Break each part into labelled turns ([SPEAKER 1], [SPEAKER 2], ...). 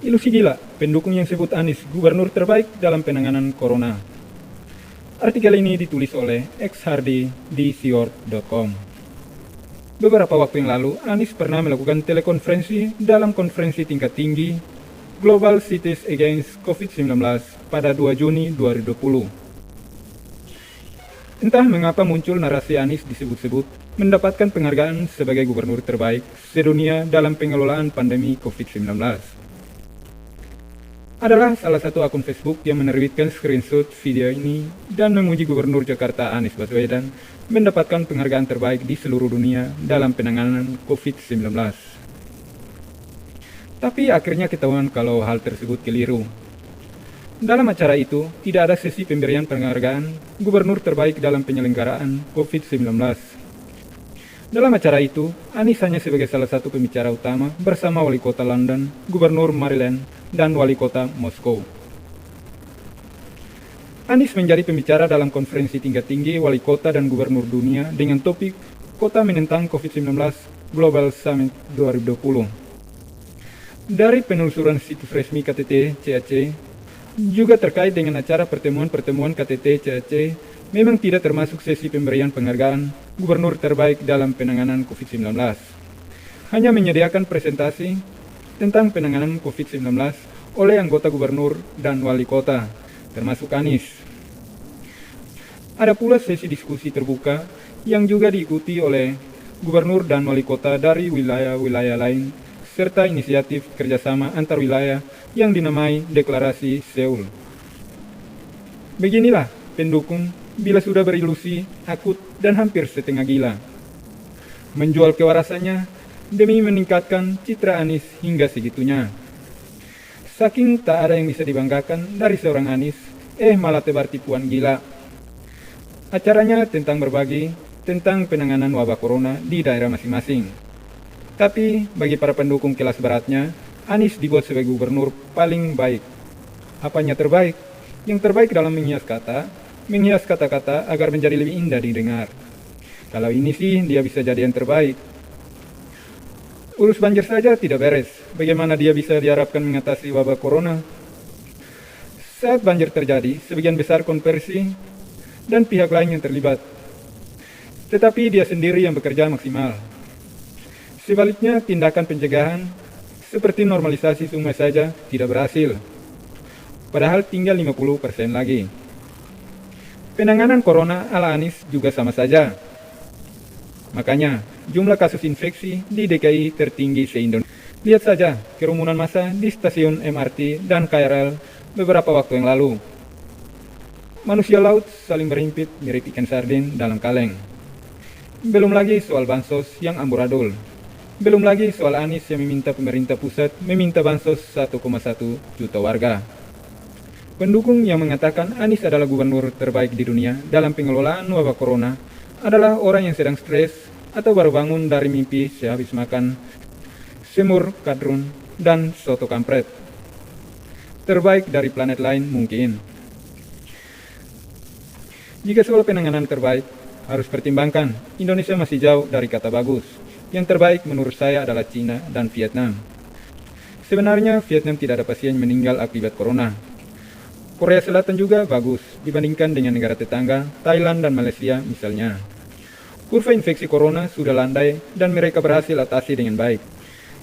[SPEAKER 1] Ilusi gila, pendukung yang sebut Anies gubernur terbaik dalam penanganan corona. Artikel ini ditulis oleh X Hardy di siort.com. Beberapa waktu yang lalu, Anies pernah melakukan telekonferensi dalam konferensi tingkat tinggi Global Cities Against COVID-19 pada 2 Juni 2020. Entah mengapa muncul narasi Anies disebut-sebut mendapatkan penghargaan sebagai gubernur terbaik sedunia dalam pengelolaan pandemi COVID-19. Adalah salah satu akun Facebook yang menerbitkan screenshot video ini dan memuji Gubernur Jakarta Anies Baswedan mendapatkan penghargaan terbaik di seluruh dunia dalam penanganan COVID-19. Tapi akhirnya ketahuan kalau hal tersebut keliru. Dalam acara itu, tidak ada sesi pemberian penghargaan Gubernur terbaik dalam penyelenggaraan COVID-19. Dalam acara itu, Anies hanya sebagai salah satu pembicara utama bersama Wali Kota London, Gubernur Maryland, dan Wali Kota Moskow. Anies menjadi pembicara dalam konferensi tingkat tinggi Wali Kota dan Gubernur Dunia dengan topik Kota Menentang COVID-19 Global Summit 2020. Dari penelusuran situs resmi KTT CAC, juga terkait dengan acara pertemuan-pertemuan KTT CAC, memang tidak termasuk sesi pemberian penghargaan Gubernur terbaik dalam penanganan COVID-19. Hanya menyediakan presentasi tentang penanganan COVID-19 oleh anggota gubernur dan wali kota, termasuk Anies. Ada pula sesi diskusi terbuka yang juga diikuti oleh gubernur dan wali kota dari wilayah-wilayah lain, serta inisiatif kerjasama antar wilayah yang dinamai Deklarasi Seoul. Beginilah pendukung bila sudah berilusi, akut, dan hampir setengah gila. Menjual kewarasannya demi meningkatkan citra Anies hingga segitunya. Saking tak ada yang bisa dibanggakan dari seorang Anies, malah tebar tipuan gila. Acaranya tentang berbagi, tentang penanganan wabah corona di daerah masing-masing. Tapi bagi para pendukung kelas beratnya, Anies dibuat sebagai gubernur paling baik. Apanya terbaik? Yang terbaik dalam menghias kata-kata agar menjadi lebih indah didengar. Kalau ini sih dia bisa jadi yang terbaik. Urus banjir saja tidak beres, bagaimana dia bisa diharapkan mengatasi wabah corona? Saat banjir terjadi, sebagian besar konversi dan pihak lain yang terlibat. Tetapi dia sendiri yang bekerja maksimal. Sebaliknya, tindakan pencegahan seperti normalisasi sungai saja tidak berhasil. Padahal tinggal 50% lagi. Penanganan corona ala Anies juga sama saja. Makanya, jumlah kasus infeksi di DKI tertinggi se-Indonesia. Lihat saja kerumunan massa di stasiun MRT dan KRL beberapa waktu yang lalu. Manusia laut saling berhimpit mirip ikan sardin dalam kaleng. Belum lagi soal bansos yang amburadul. Belum lagi soal Anies yang meminta pemerintah pusat meminta bansos 1,1 juta warga. Pendukung yang mengatakan Anies adalah gubernur terbaik di dunia dalam pengelolaan wabah corona adalah orang yang sedang stres atau baru bangun dari mimpi sehabis makan semur kadrun dan soto kampret. Terbaik dari planet lain mungkin. Jika soal penanganan terbaik, harus pertimbangkan Indonesia masih jauh dari kata bagus. Yang terbaik menurut saya adalah Cina dan Vietnam. Sebenarnya Vietnam tidak ada pasien meninggal akibat corona. Korea Selatan juga bagus dibandingkan dengan negara tetangga, Thailand dan Malaysia misalnya. Kurva infeksi corona sudah landai dan mereka berhasil atasi dengan baik.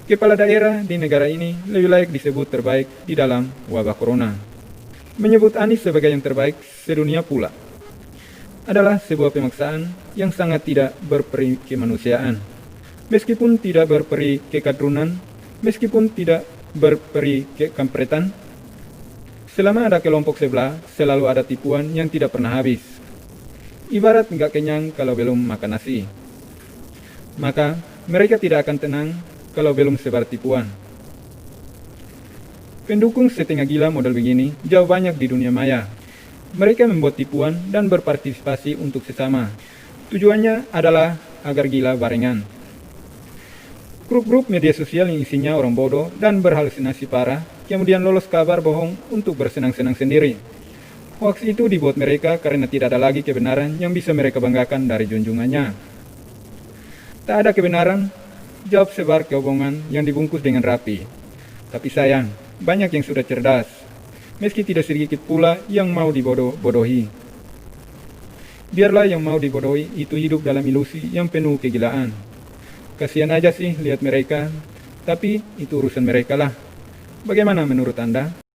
[SPEAKER 1] Kepala daerah di negara ini lebih layak disebut terbaik di dalam wabah corona. Menyebut Anies sebagai yang terbaik sedunia pula adalah sebuah pemaksaan yang sangat tidak berperi kemanusiaan. Meskipun tidak berperi kekadrunan, meskipun tidak berperi kekampretan, selama ada kelompok sebelah, selalu ada tipuan yang tidak pernah habis. Ibarat nggak kenyang kalau belum makan nasi. Maka mereka tidak akan tenang kalau belum sebar tipuan. Pendukung setengah gila model begini jauh banyak di dunia maya. Mereka membuat tipuan dan berpartisipasi untuk sesama. Tujuannya adalah agar gila barengan. Grup-grup media sosial yang isinya orang bodoh dan berhalusinasi parah, kemudian lolos kabar bohong untuk bersenang-senang sendiri. Hoax itu dibuat mereka karena tidak ada lagi kebenaran yang bisa mereka banggakan dari junjungannya. Tak ada kebenaran, Jawab sebar keomongan yang dibungkus dengan rapi. Tapi sayang, banyak yang sudah cerdas. Meski tidak sedikit pula yang mau dibodoh-bodohi. Biarlah yang mau dibodohi itu hidup dalam ilusi yang penuh kegilaan. Kasihan aja sih lihat mereka, tapi itu urusan mereka lah. Bagaimana menurut Anda?